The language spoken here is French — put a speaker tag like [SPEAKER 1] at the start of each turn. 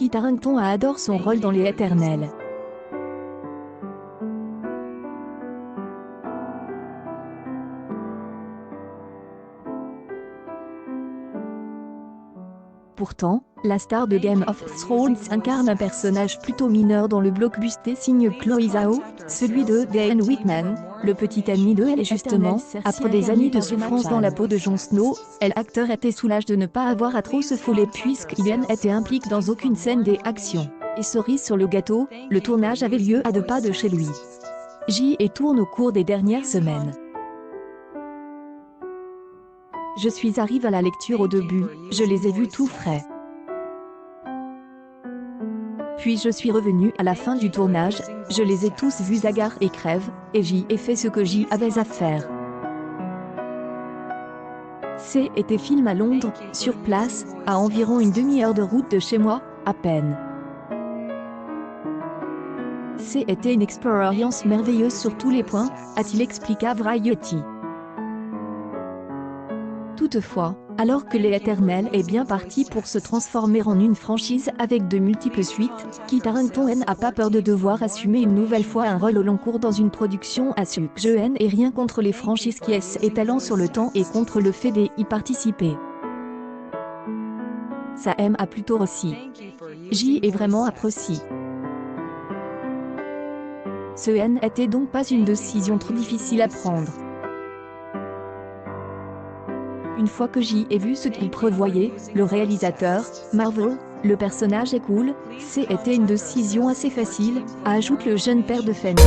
[SPEAKER 1] Kit Harington adore son rôle dans Les Éternels. Pourtant, la star de Game of Thrones incarne un personnage plutôt mineur dans le blockbuster signe Chloé Zhao, celui de Diane Whitman, le petit ami de Elle. Et justement, après des années de souffrance dans la peau de Jon Snow, l'acteur était soulagé de ne pas avoir à trop se fouler puisqu'il n'était impliqué dans aucune scène d'action. Et cerise sur le gâteau, le tournage avait lieu à 2 pas de chez lui. J'y tourne au cours des dernières semaines. Je suis arrivé à la lecture au début, je les ai vus tout frais. Puis je suis revenu à la fin du tournage, je les ai tous vus hagards et crève, et j'y ai fait ce que j'y avais à faire. C'était film à Londres, sur place, à environ une demi-heure de route de chez moi, à peine. C'était une expérience merveilleuse sur tous les points, a-t-il expliqué à Variety. Toutefois, alors que Les Éternels est bien parti pour se transformer en une franchise avec de multiples suites, Kit Harington n'a pas peur de devoir assumer une nouvelle fois un rôle au long cours dans une production à succès. Je n'ai rien contre les franchises qui s'étalent sur le temps et contre le fait d'y participer. Ça m'a plutôt aussi. J'y ai vraiment apprécié. Ce n'était donc pas une décision trop difficile à prendre. Une fois que j'y ai vu ce qu'il prévoyait, le réalisateur, Marvel, le personnage est cool, c'était une décision assez facile, ajoute le jeune père de famille.